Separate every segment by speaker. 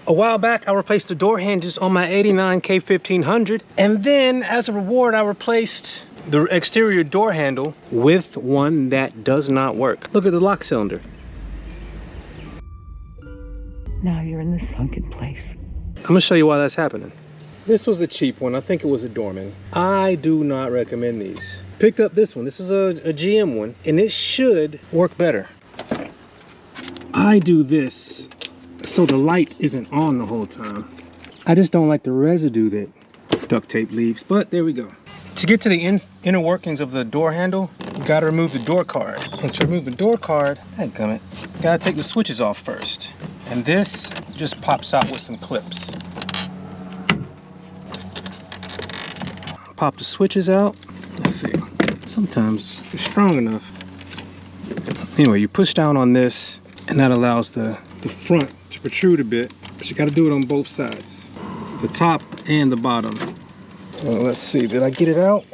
Speaker 1: A while back, I replaced the door hinges on my '89 K1500, and then as a reward, I replaced the exterior door handle with one that does not work. Look at the lock cylinder.
Speaker 2: Now you're in the sunken place.
Speaker 1: I'm gonna show you why that's happening. This was a cheap one. I think it was a Dorman. I do not recommend these. Picked up this one. This is a GM one, and it should work better. I do this so the light isn't on the whole time. I just don't like the residue that duct tape leaves, but there we go. To get to the inner workings of the door handle, you gotta remove the door card. And to remove the door card, dadgummit, you gotta take the switches off first. And this just pops out with some clips. Pop the switches out. Let's see. Sometimes they're strong enough. Anyway, you push down on this, and that allows the front to protrude a bit, but you got to do it on both sides, the top and the bottom. Well, let's see, did I get it out?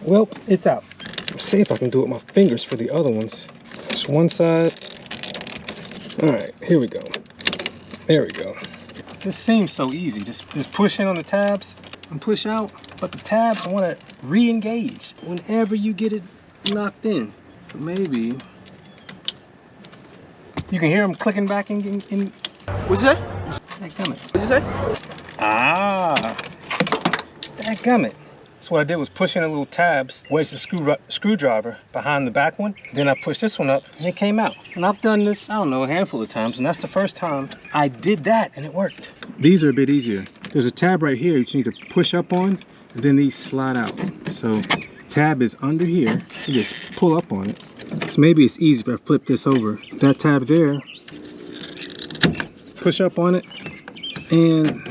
Speaker 1: Well, it's out. Let's see if I can do it with my fingers for the other ones. Just one side. All right, here we go. There we go. This seems so easy. Just push in on the tabs and push out, but the tabs want to re-engage whenever you get it knocked in. So maybe you can hear them clicking back in.
Speaker 3: What'd you say?
Speaker 1: Dadgummit.
Speaker 3: What'd you say?
Speaker 1: Ah, dadgummit. So what I did was push in the little tabs, wedge the screwdriver behind the back one. Then I pushed this one up and it came out. And I've done this, I don't know, a handful of times, and that's the first time I did that and it worked. These are a bit easier. There's a tab right here that you need to push up on, and then these slide out. So tab is under here, you just pull up on it. So maybe it's easy if I flip this over. That tab there, push up on it, and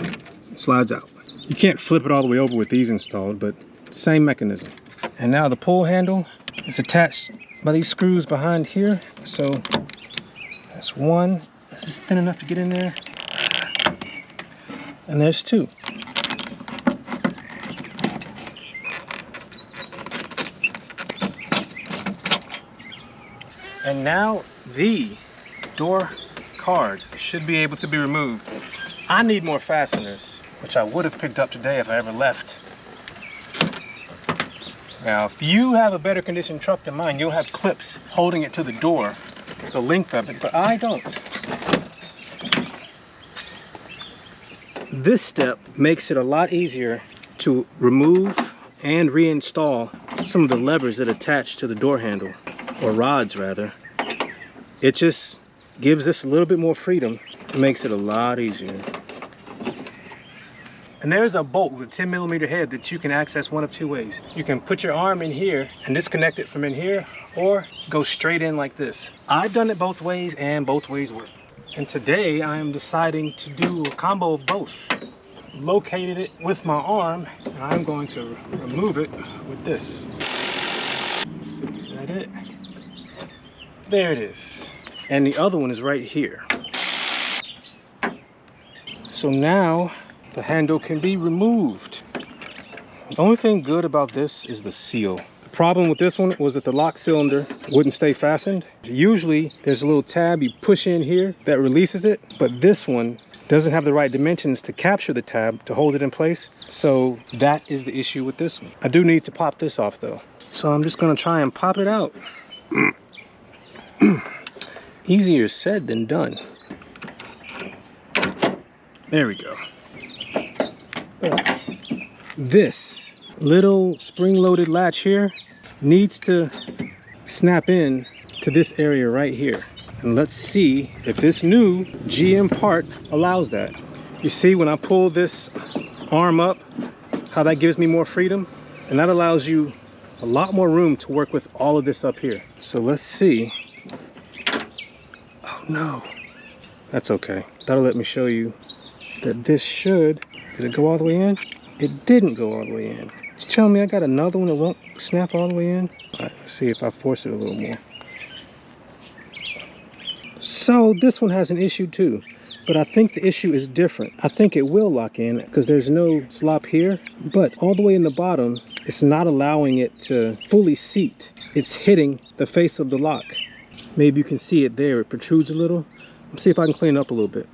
Speaker 1: it slides out. You can't flip it all the way over with these installed, but same mechanism. And now the pull handle is attached by these screws behind here. So that's one. This is thin enough to get in there. And there's two. And now the door card should be able to be removed. I need more fasteners, which I would have picked up today if I ever left. Now, if you have a better conditioned truck than mine, you'll have clips holding it to the door, the length of it, but I don't. This step makes it a lot easier to remove and reinstall some of the levers that attach to the door handle, or rods rather. It just gives this a little bit more freedom. It makes it a lot easier. And there's a bolt with a 10mm head that you can access one of two ways. You can put your arm in here and disconnect it from in here, or go straight in like this. I've done it both ways and both ways work. And today I am deciding to do a combo of both. Located it with my arm, and I'm going to remove it with this. Let's see, is that it? There it is. And the other one is right here. So now the handle can be removed. The only thing good about this is the seal. The problem with this one was that the lock cylinder wouldn't stay fastened. Usually there's a little tab you push in here that releases it, but this one doesn't have the right dimensions to capture the tab to hold it in place. So that is the issue with this one. I do need to pop this off though. So I'm just gonna try and pop it out. Easier said than done. There we go. This little spring-loaded latch here needs to snap in to this area right here. And let's see if this new GM part allows that. You see when I pull this arm up, how that gives me more freedom? And that allows you a lot more room to work with all of this up here. So let's see. Oh no, that's okay. That'll let me show you that this should, did it go all the way in? It didn't go all the way in. You telling me I got another one that won't snap all the way in? All right, let's see if I force it a little more. So this one has an issue too, but I think the issue is different. I think it will lock in because there's no slop here, but all the way in the bottom, it's not allowing it to fully seat. It's hitting the face of the lock. Maybe you can see it there, it protrudes a little. Let's see if I can clean it up a little bit.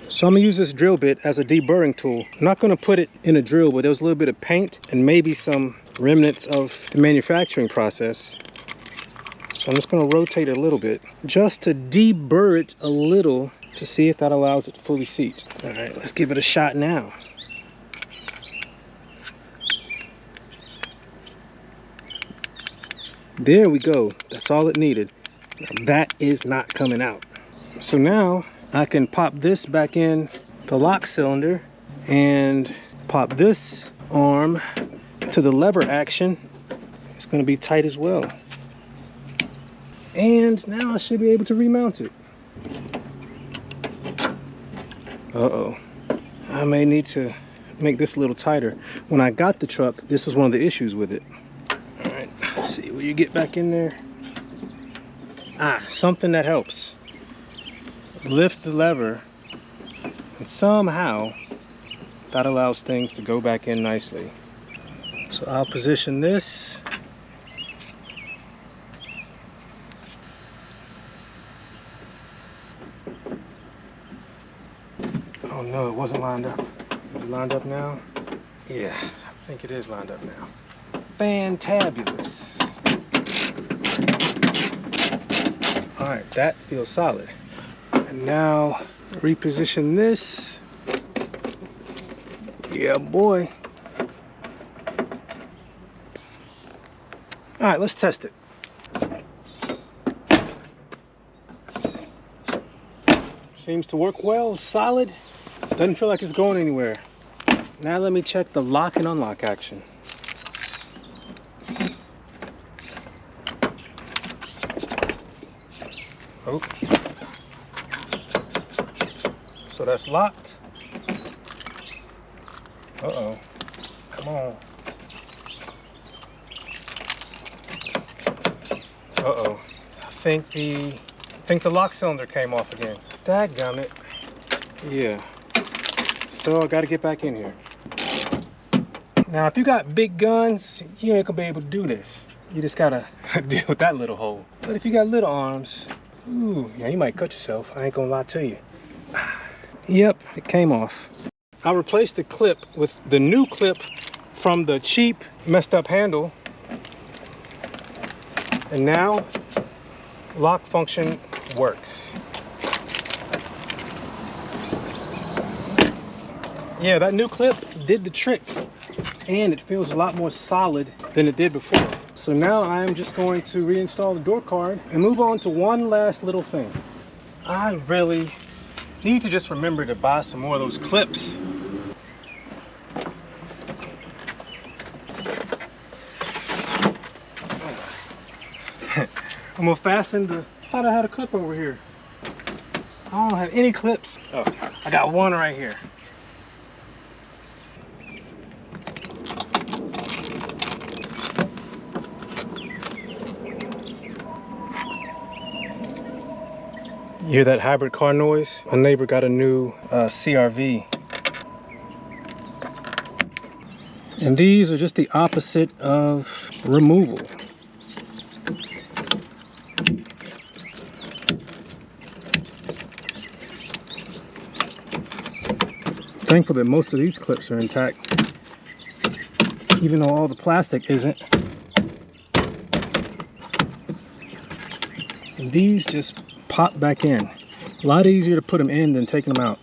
Speaker 1: So I'm gonna use this drill bit as a deburring tool. I'm not gonna put it in a drill, but there was a little bit of paint and maybe some remnants of the manufacturing process. So I'm just gonna rotate it a little bit just to deburr it a little to see if that allows it to fully seat. All right, let's give it a shot now. There we go, that's all it needed. Now that is not coming out. So now I can pop this back in the lock cylinder and pop this arm to the lever action. It's going to be tight as well. And now I should be able to remount it. Uh-oh. I may need to make this a little tighter. When I got the truck, this was one of the issues with it. All right, let's see, will you get back in there? Ah, something that helps. Lift the lever, and somehow that allows things to go back in nicely. So I'll position this. Oh no, it wasn't lined up. Is it lined up now? Yeah, I think it is lined up now. Fantabulous. All right, that feels solid. And now reposition this. Yeah, boy. All right, let's test it. Seems to work well, solid. Doesn't feel like it's going anywhere. Now let me check the lock and unlock action. Oh. So that's locked. Uh-oh. Come on. Uh-oh. I think the lock cylinder came off again. Dadgummit. Yeah. So I gotta get back in here. Now if you got big guns, you ain't gonna be able to do this. You just gotta deal with that little hole. But if you got little arms, ooh, yeah, you might cut yourself. I ain't gonna lie to you. Yep, it came off. I replaced the clip with the new clip from the cheap messed up handle. And now lock function works. Yeah, that new clip did the trick, and it feels a lot more solid than it did before. So now I'm just going to reinstall the door card and move on to one last little thing. I really need to just remember to buy some more of those clips. I'm gonna fasten the, I thought I had a clip over here. I don't have any clips. Oh, I got one right here. You hear that hybrid car noise? My neighbor got a new CRV. And these are just the opposite of removal. Thankful that most of these clips are intact, even though all the plastic isn't. And these just pop back in. A lot easier to put them in than taking them out.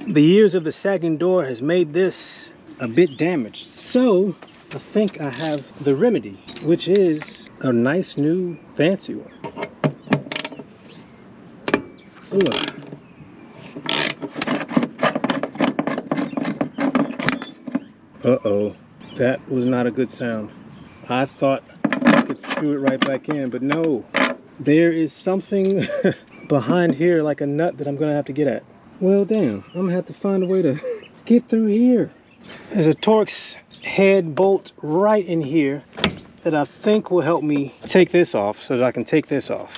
Speaker 1: The years of the sagging door has made this a bit damaged. So I think I have the remedy, which is a nice new fancy one. Ugh. Uh-oh, that was not a good sound. I thought I could screw it right back in, but no. There is something behind here like a nut that I'm gonna have to get at. Well, damn, I'm gonna have to find a way to get through here. There's a Torx head bolt right in here that I think will help me take this off so that I can take this off.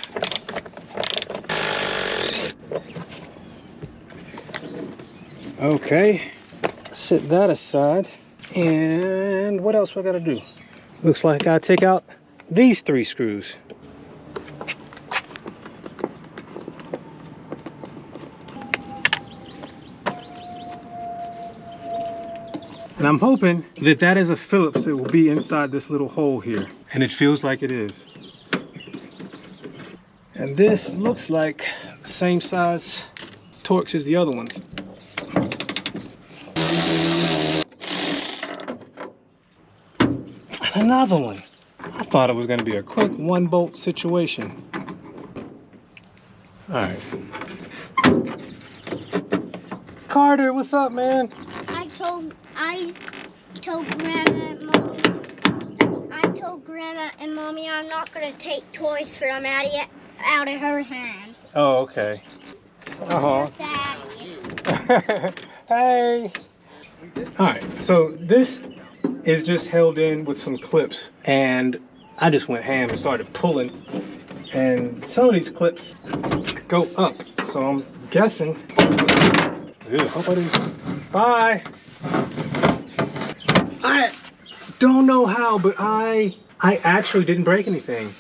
Speaker 1: Okay, set that aside. And what else we gotta do? Looks like I gotta take out these 3 screws. And I'm hoping that that is a Phillips that will be inside this little hole here. And it feels like it is. And this looks like the same size Torx as the other ones. Another one. I thought it was going to be a quick 1-bolt situation. All right. Carter, what's up, man?
Speaker 3: I told Grandma and Mommy I'm not gonna take toys from out of her hand.
Speaker 1: Oh, okay. Uh-huh. Hey. All right, so this is just held in with some clips, and I just went ham and started pulling, and some of these clips go up, so I'm guessing. Ew, hope I didn't. Bye. I don't know how, but I actually didn't break anything.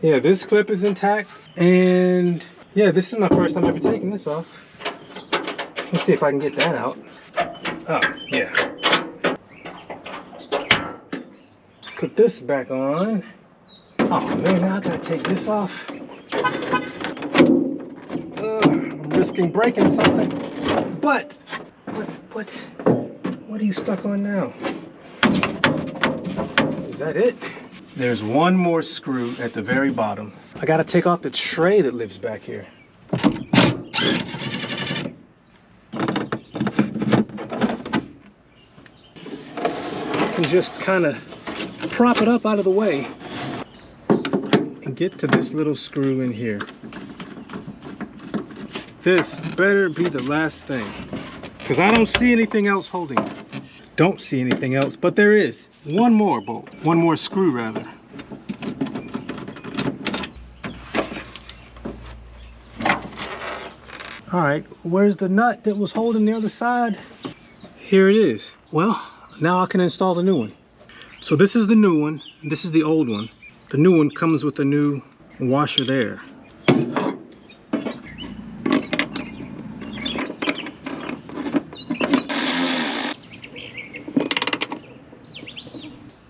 Speaker 1: Yeah, this clip is intact, and yeah, this is my first time ever taking this off. Let's see if I can get that out. Oh, yeah. Put this back on. Oh man, now I gotta take this off. I'm risking breaking something. But, what are you stuck on now? Is that it? There's one more screw at the very bottom. I gotta take off the tray that lives back here. And just kind of prop it up out of the way and get to this little screw in here. This better be the last thing, because I don't see anything else holding it. Don't see anything else, but there is one more bolt, one more screw rather. All right, where's the nut that was holding the other side? Here it is. Well, now I can install the new one. So this is the new one, and this is the old one. The new one comes with a new washer there.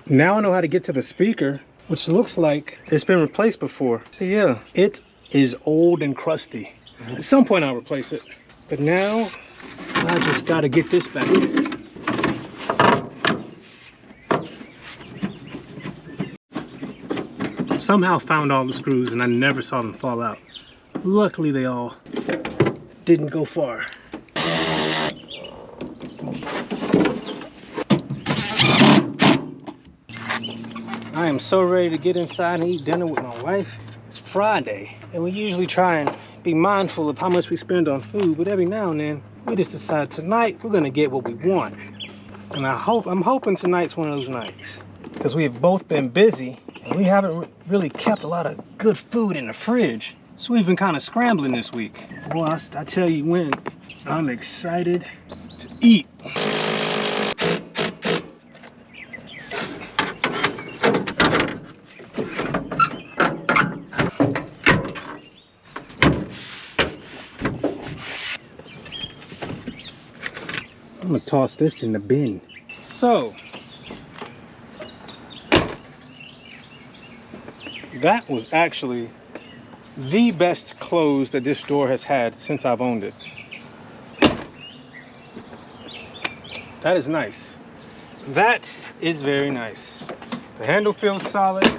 Speaker 1: Now I know how to get to the speaker, which looks like it's been replaced before. Yeah, it is old and crusty. At some point I'll replace it. But now I just gotta get this back in. Somehow found all the screws and I never saw them fall out. Luckily they all didn't go far. I am so ready to get inside and eat dinner with my wife. It's Friday, and we usually try and be mindful of how much we spend on food, but every now and then, we just decide tonight we're gonna get what we want. And I'm hoping tonight's one of those nights, because we have both been busy, and we haven't really kept a lot of good food in the fridge. So we've been kind of scrambling this week. Boy, I tell you when, I'm excited to eat. I'm gonna toss this in the bin. So, that was actually the best close that this door has had since I've owned it. That is nice. That is very nice. The handle feels solid.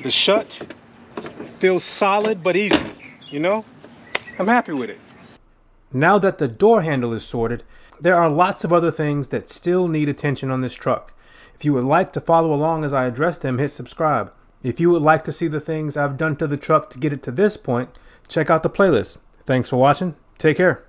Speaker 1: The shut feels solid but easy, you know? I'm happy with it. Now that the door handle is sorted, there are lots of other things that still need attention on this truck. If you would like to follow along as I address them, hit subscribe. If you would like to see the things I've done to the truck to get it to this point, check out the playlist. Thanks for watching. Take care.